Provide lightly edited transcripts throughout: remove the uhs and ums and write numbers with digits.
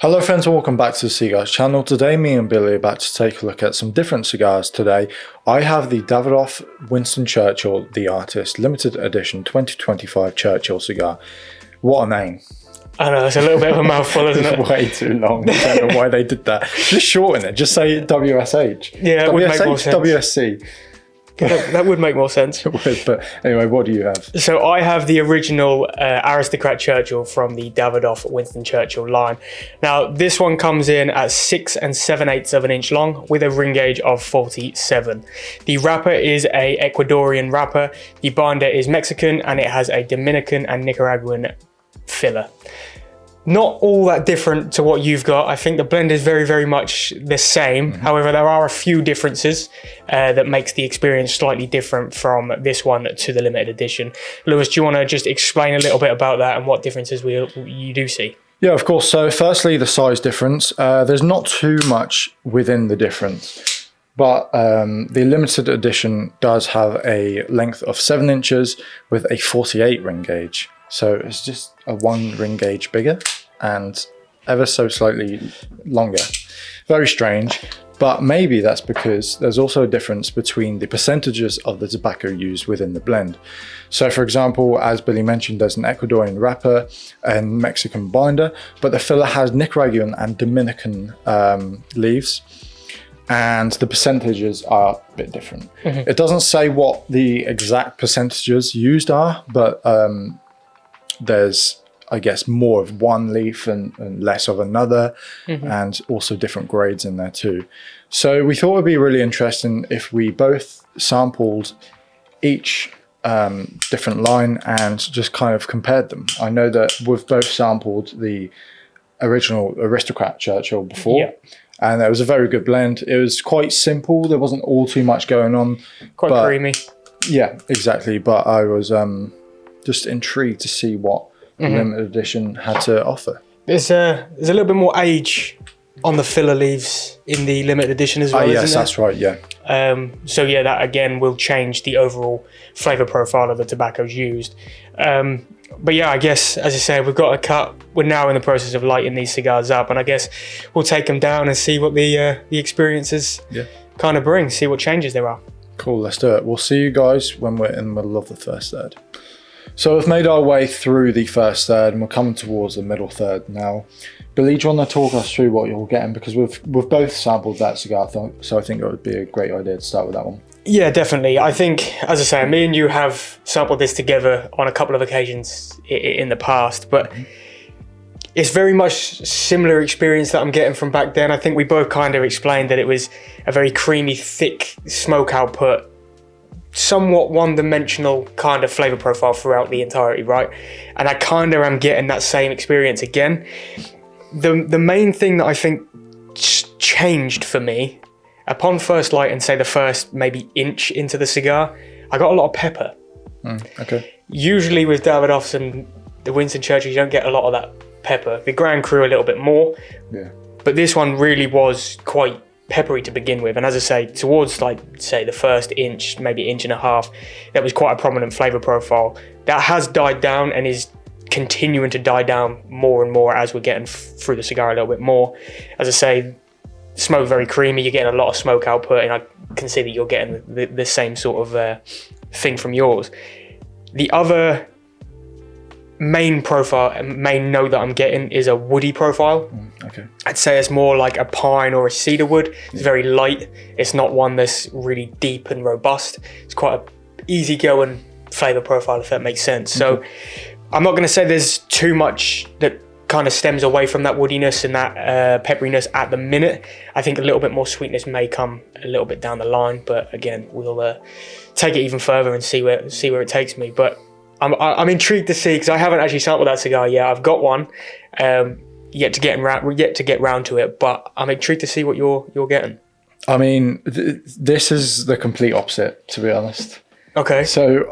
Hello friends and welcome back to the C.Gars channel. Today me and Billy are about to take a look at some different cigars today. I have the Davidoff Winston Churchill, the artist, limited edition 2025 Churchill cigar. What a name. I know, it's a little bit of a mouthful, isn't it? Way too long. I don't know why they did that. Just shorten it. Just say WSH. Yeah, it would make more sense. WSC. That would make more sense. It would, but anyway, what do you have? So I have the original Aristocrat Churchill from the Davidoff Winston Churchill line. Now, this one comes in at 6 7/8 of an inch long with a ring gauge of 47. The wrapper is a Ecuadorian wrapper. The binder is Mexican and it has a Dominican and Nicaraguan filler. Not all that different to what you've got. I think the blend is very, very much the same. However, there are a few differences that makes the experience slightly different from this one to the limited edition. Lewis, do you want to just explain a little bit about that and what differences you do see? Yeah, of course. So firstly, the size difference. There's not too much within the difference, but the limited edition does have a length of 7 inches with a 48 ring gauge. So it's just a 1 ring gauge bigger and ever so slightly longer. Very strange, but maybe that's because there's also a difference between the percentages of the tobacco used within the blend. So for example, as Billy mentioned, there's an Ecuadorian wrapper and Mexican binder, but the filler has Nicaraguan and Dominican leaves. And the percentages are a bit different. It doesn't say what the exact percentages used are, but there's, I guess, more of one leaf and less of another, and also different grades in there too. So we thought it'd be really interesting if we both sampled each different line and just kind of compared them. I know that we've both sampled the original Aristocrat Churchill before, and it was a very good blend. It was quite simple. There wasn't all too much going on. Quite creamy. Yeah, exactly. But I was just intrigued to see what the limited edition had to offer. There's a little bit more age on the filler leaves in the limited edition as well. Yes, that's right. Yeah. So yeah, that again will change the overall flavour profile of the tobaccos used. But yeah, I guess, as I say, we've got a cut. We're now in the process of lighting these cigars up, and I guess we'll take them down and see what the experiences kind of bring, see what changes there are. Cool, let's do it. We'll see you guys when we're in the middle of the first third. So we've made our way through the first third and we're coming towards the middle third now. Billy, do you want to talk us through what you're getting? Because we've both sampled that cigar, so I think it would be a great idea to start with that one. Yeah, definitely. I think, as I say, me and you have sampled this together on a couple of occasions in the past, but it's very much similar experience that I'm getting from back then. I think we both kind of explained that it was a very creamy, thick smoke output, somewhat one-dimensional kind of flavour profile throughout the entirety, right? And I kind of am getting that same experience again. The main thing that I think changed for me, upon first light and say the first maybe inch into the cigar, I got a lot of pepper. Okay. Usually with Davidoffs and the Winston Churchill, you don't get a lot of that pepper. The Grand Cru a little bit more. Yeah. But this one really was quite peppery to begin with, and as I say, towards like say the first inch, maybe inch and a half, that was quite a prominent flavour profile. That has died down and is continuing to die down more and more as we're getting through the cigar a little bit more. As I say, smoke very creamy, you're getting a lot of smoke output, and I can see that you're getting the same sort of thing from yours. The other main note that I'm getting is a woody profile. Okay. I'd say it's more like a pine or a cedar wood. It's very light. It's not one that's really deep and robust. It's quite an easygoing flavour profile, if that makes sense. So I'm not going to say there's too much that kind of stems away from that woodiness and that pepperiness at the minute. I think a little bit more sweetness may come a little bit down the line, but again, we'll take it even further and see where it takes me. But I'm intrigued to see, because I haven't actually sampled that cigar yet. I've got one, yet to get round to it, but I'm intrigued to see what you're getting. I mean, this is the complete opposite, to be honest. Okay. So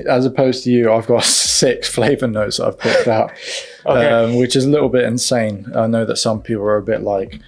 as opposed to you, I've got 6 flavour notes that I've picked out, which is a little bit insane. I know that some people are a bit like,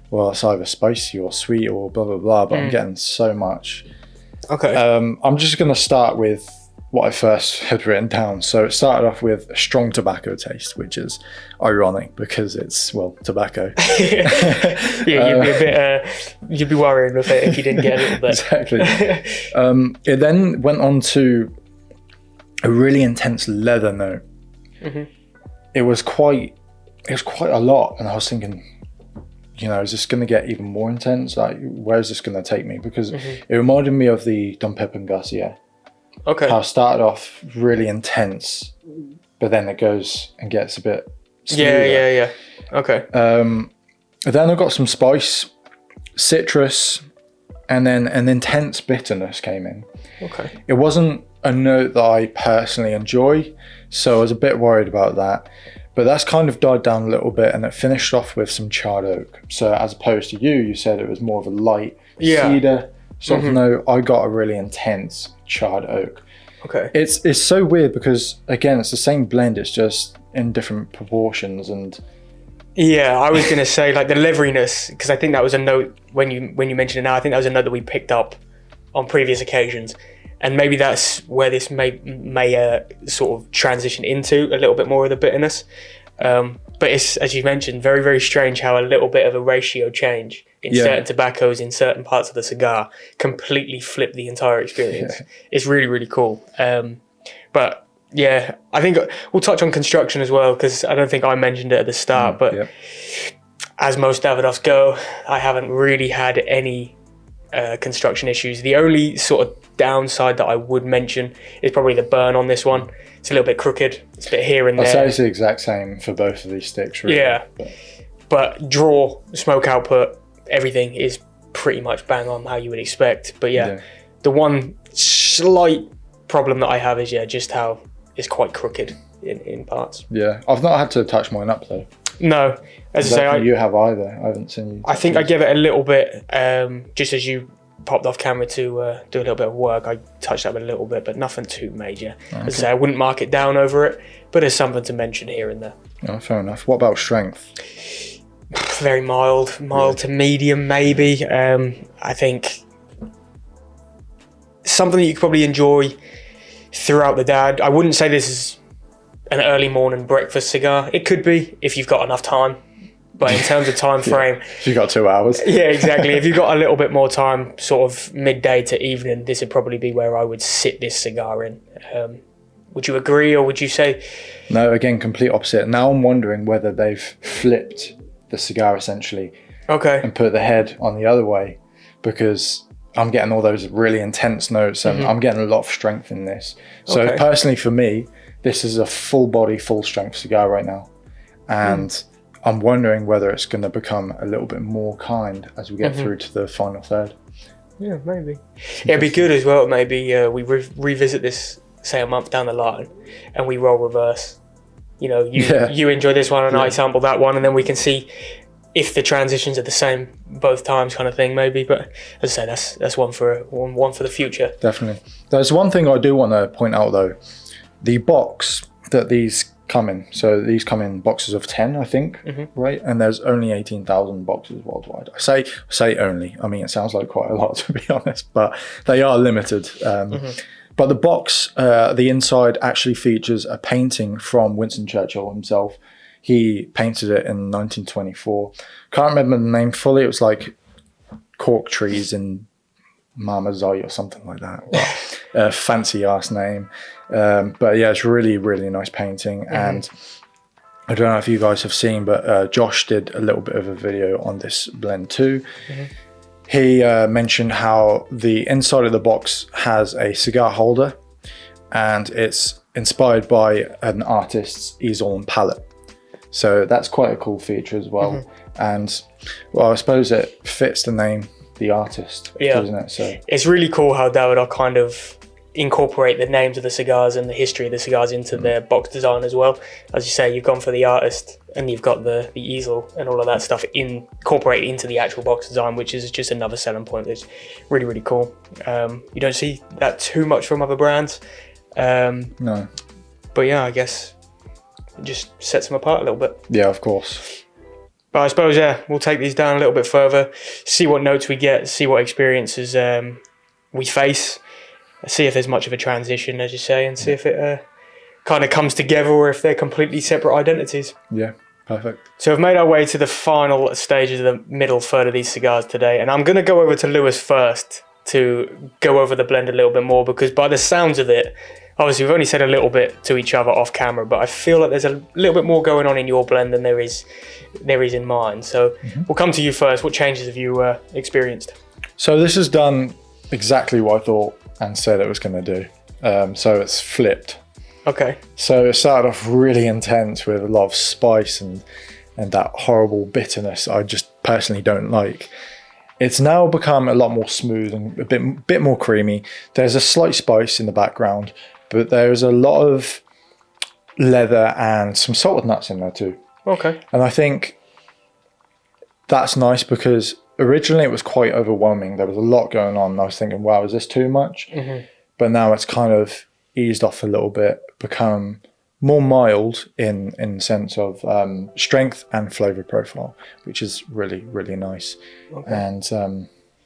well, it's either spicy or sweet or blah, blah, blah, but I'm getting so much. Okay. I'm just going to start with what I first had written down. So it started off with a strong tobacco taste, which is ironic because it's, well, tobacco. Yeah, you'd be a bit, you'd be worrying with it if you didn't get a little bit. Exactly. It then went on to a really intense leather note. It was quite a lot, and I was thinking, is this going to get even more intense? Like, where is this going to take me? Because it reminded me of the Dom Pepin Garcia. Okay. How it started off really intense, but then it goes and gets a bit smoother. Yeah. Okay. Then I got some spice, citrus, and then an intense bitterness came in. Okay. It wasn't a note that I personally enjoy, so I was a bit worried about that. But that's kind of died down a little bit, and it finished off with some charred oak. So as opposed to you said it was more of a light cedar sort of note. I got a really intense charred oak. Okay. It's so weird because, again, it's the same blend, it's just in different proportions. And yeah, I was going to say, like, the leatheriness, because I think that was a note, when you mentioned it now, I think that was a note that we picked up on previous occasions. And maybe that's where this may sort of transition into a little bit more of the bitterness. But it's, as you mentioned, very, very strange how a little bit of a ratio change in certain tobaccos, in certain parts of the cigar, completely flip the entire experience. It's really, really cool. But yeah, I think we'll touch on construction as well, because I don't think I mentioned it at the start, but as most Davidoffs go, I haven't really had any construction issues. The only sort of downside that I would mention is probably the burn on this one. It's a little bit crooked. It's a bit here and there. I'd say it's the exact same for both of these sticks, really. Yeah, but draw, smoke output, everything is pretty much bang on how you would expect. But the one slight problem that I have is just how it's quite crooked in parts. Yeah, I've not had to touch mine up though. No, as I say, you have either. I haven't seen you. I think I gave it a little bit, just as you popped off camera to do a little bit of work. I touched up a little bit, but nothing too major. Okay. As I say, I wouldn't mark it down over it, but there's something to mention here and there. Oh, fair enough. What about strength? Very mild to medium, maybe. I think something that you could probably enjoy throughout the day. I wouldn't say this is an early morning breakfast cigar. It could be if you've got enough time. But in terms of time frame... If you've got 2 hours. Yeah, exactly. If you've got a little bit more time, sort of midday to evening, this would probably be where I would sit this cigar in. Would you agree, or would you say... No, again, complete opposite. Now I'm wondering whether they've flipped the cigar, essentially. Okay. And put the head on the other way, because I'm getting all those really intense notes, and I'm getting a lot of strength in this. So personally for me, this is a full body, full strength cigar right now. And... I'm wondering whether it's going to become a little bit more kind as we get through to the final third. Yeah, maybe. It'd be good as well, maybe we revisit this, say, a month down the line, and we roll reverse. You enjoy this one and I sample that one, and then we can see if the transitions are the same both times, kind of thing, maybe. But as I say, that's one for the future. Definitely. There's one thing I do want to point out, though. The box that these come in. So these come in boxes of 10, I think, right? And there's only 18,000 boxes worldwide. I say only. I mean, it sounds like quite a lot, to be honest, but they are limited. But the box, the inside actually features a painting from Winston Churchill himself. He painted it in 1924. Can't remember the name fully. It was like cork trees in Marmazai or something like that. Fancy ass name. But yeah, it's really, really nice painting. And I don't know if you guys have seen, but Josh did a little bit of a video on this blend too. He mentioned how the inside of the box has a cigar holder, and it's inspired by an artist's easel and palette. So that's quite a cool feature as well. And well, I suppose it fits the name, the artist, doesn't it? So it's really cool how Davidoff kind of incorporate the names of the cigars and the history of the cigars into their box design as well. As you say, you've gone for the artist and you've got the easel and all of that stuff incorporated into the actual box design, which is just another selling point that's really, really cool. You don't see that too much from other brands. No. But yeah, I guess it just sets them apart a little bit. Yeah, of course. But I suppose, we'll take these down a little bit further, see what notes we get, see what experiences we face. see if there's much of a transition, as you say, and see if it kind of comes together or if they're completely separate identities. Yeah, perfect. So we've made our way to the final stages of the middle third of these cigars today, and I'm going to go over to Lewis first to go over the blend a little bit more, because by the sounds of it, obviously we've only said a little bit to each other off camera, but I feel like there's a little bit more going on in your blend than there is in mine. So we'll come to you first. What changes have you experienced? So this has done exactly what I thought and said it was going to do. So it's flipped. Okay. So it started off really intense with a lot of spice and that horrible bitterness I just personally don't like. It's now become a lot more smooth and a bit more creamy. There's a slight spice in the background, but there's a lot of leather and some salted nuts in there too. Okay. And I think that's nice because originally it was quite overwhelming. There was a lot going on. And I was thinking, wow, is this too much? Mm-hmm. But now it's kind of eased off a little bit, become more mild in sense of strength and flavor profile, which is really, really nice. Okay. And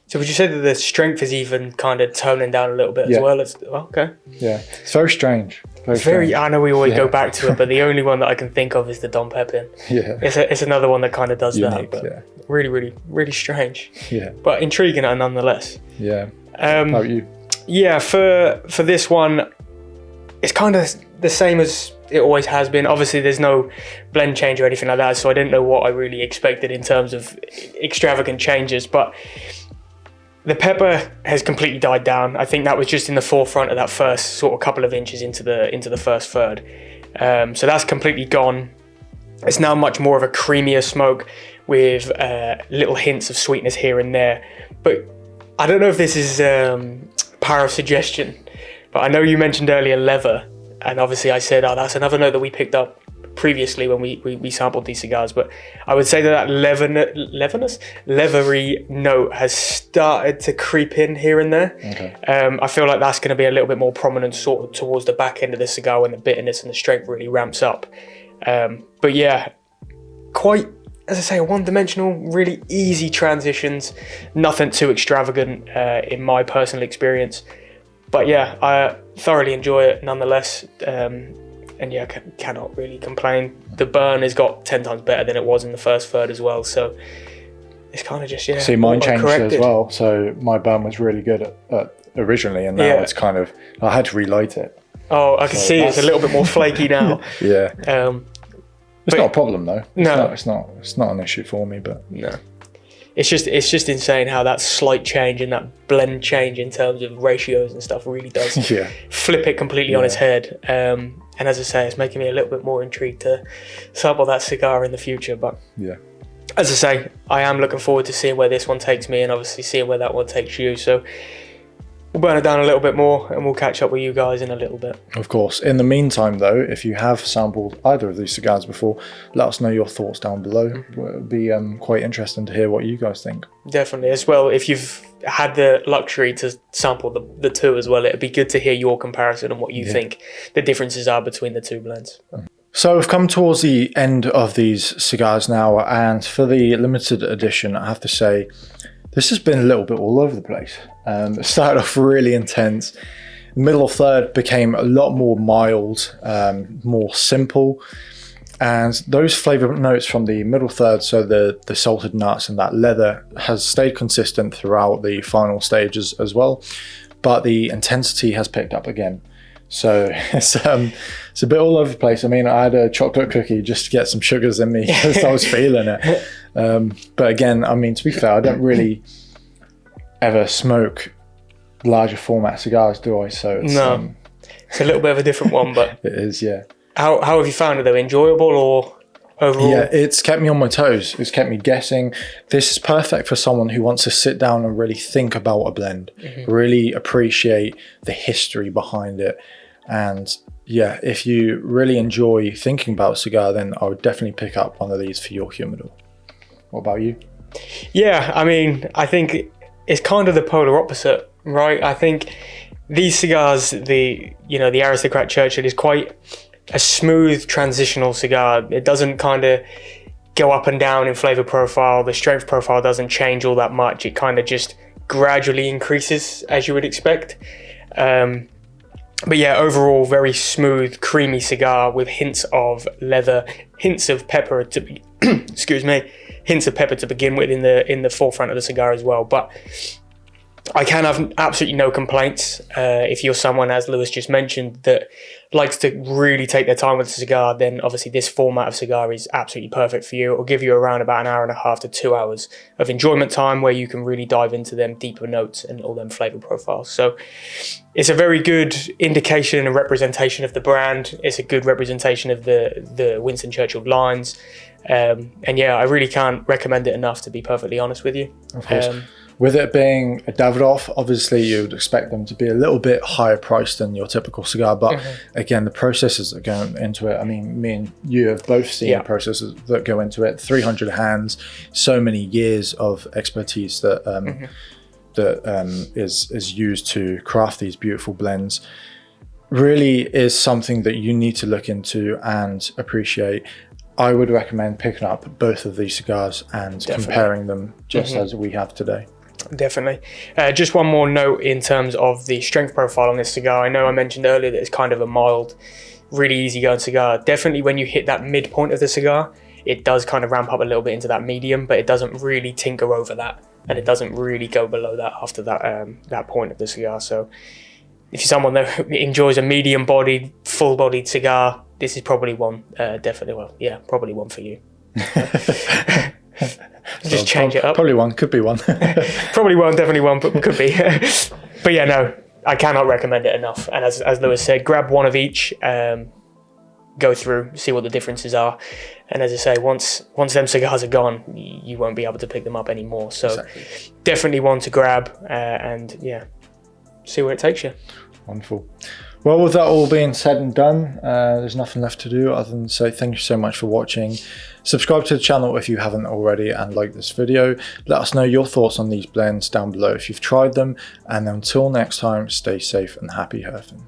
so would you say that the strength is even kind of toning down a little bit as well? Okay. Yeah, it's very strange. Very. I know we always go back to it, but the only one that I can think of is the Dom Pepin. Yeah. It's another one that kind of does unique, that, but really, really, really strange. Yeah. But intriguing nonetheless. Yeah. How about you? Yeah, for this one, it's kind of the same as it always has been. Obviously, there's no blend change or anything like that, so I didn't know what I really expected in terms of extravagant changes, but the pepper has completely died down. I think that was just in the forefront of that first sort of couple of inches into the first third. So that's completely gone. It's now much more of a creamier smoke with little hints of sweetness here and there. But I don't know if this is power of suggestion, but I know you mentioned earlier leather, and obviously I said, oh, that's another note that we picked up previously when we sampled these cigars, but I would say that leathery note has started to creep in here and there. Okay. I feel like that's going to be a little bit more prominent sort of towards the back end of the cigar when the bitterness and the strength really ramps up. But yeah, quite, as I say, one-dimensional, really easy transitions, nothing too extravagant in my personal experience. But yeah, I thoroughly enjoy it nonetheless. And yeah, cannot really complain. The burn has got 10 times better than it was in the first third as well. So it's kind of just, yeah. See, mine changed as well. So my burn was really good originally, and now it's kind of, I had to relight it. Oh, I can see it's a little bit more flaky now. Yeah. It's not a problem though. It's not an issue for me, but no. It's just insane how that slight change and that blend change in terms of ratios and stuff really does flip it completely on its head. And as I say, it's making me a little bit more intrigued to sample that cigar in the future. But yeah, as I say, I am looking forward to seeing where this one takes me and obviously seeing where that one takes you. So we'll burn it down a little bit more and we'll catch up with you guys in a little bit. Of course. In the meantime, though, if you have sampled either of these cigars before, let us know your thoughts down below. It would be quite interesting to hear what you guys think. Definitely. As well, if you've had the luxury to sample the two as well, it'd be good to hear your comparison and what you think the differences are between the two blends. So we've come towards the end of these cigars now, and for the limited edition, I have to say, this has been a little bit all over the place. It started off really intense. The middle third became a lot more mild, more simple. And those flavour notes from the middle third, so the salted nuts and that leather, has stayed consistent throughout the final stages as well. But the intensity has picked up again. So it's a bit all over the place. I mean, I had a chocolate cookie just to get some sugars in me because I was feeling it. But again, I mean, to be fair, I don't really ever smoke larger format cigars, do I? So it's, it's a little bit of a different one, but it is, yeah. How have you found it though? Enjoyable or overall? Yeah, it's kept me on my toes. It's kept me guessing. This is perfect for someone who wants to sit down and really think about a blend, really appreciate the history behind it. And yeah, if you really enjoy thinking about a cigar, then I would definitely pick up one of these for your humidor. What about you? Yeah, I mean, I think it's kind of the polar opposite, right? I think these cigars, the Aristocrat Churchill is quite a smooth transitional cigar. It doesn't kind of go up and down in flavor profile. The strength profile doesn't change all that much. It kind of just gradually increases as you would expect. But yeah, overall, very smooth, creamy cigar with hints of leather, hints of pepper to be, excuse me, hints of pepper to begin with in the forefront of the cigar as well. But I can have absolutely no complaints. If you're someone, as Lewis just mentioned, that likes to really take their time with the cigar, then obviously this format of cigar is absolutely perfect for you. It will give you around about an hour and a half to 2 hours of enjoyment time where you can really dive into them deeper notes and all them flavor profiles. So it's a very good indication and representation of the brand. It's a good representation of the Winston Churchill lines. And yeah, I really can't recommend it enough, to be perfectly honest with you. Of course. With it being a Davidoff, obviously you'd expect them to be a little bit higher priced than your typical cigar. But again, the processes that go into it, I mean, me and you have both seen the processes that go into it. 300 hands, so many years of expertise that is used to craft these beautiful blends. Really is something that you need to look into and appreciate. I would recommend picking up both of these cigars and comparing them just as we have today. Definitely. Just one more note in terms of the strength profile on this cigar. I know I mentioned earlier that it's kind of a mild, really easygoing cigar. Definitely when you hit that midpoint of the cigar, it does kind of ramp up a little bit into that medium, but it doesn't really tinker over that, and it doesn't really go below that after that point of the cigar. So if you're someone that enjoys a medium-bodied, full-bodied cigar, this is probably one, probably one for you. Just change it up. Probably one, could be one. Probably one, definitely one, but could be. But yeah, no, I cannot recommend it enough. And as Lewis said, grab one of each, go through, see what the differences are. And as I say, once them cigars are gone, you won't be able to pick them up anymore. So definitely one to grab and yeah, see where it takes you. Wonderful. Well, with that all being said and done, there's nothing left to do other than say thank you so much for watching. Subscribe to the channel if you haven't already and like this video. Let us know your thoughts on these blends down below if you've tried them. And until next time, stay safe and happy herfing.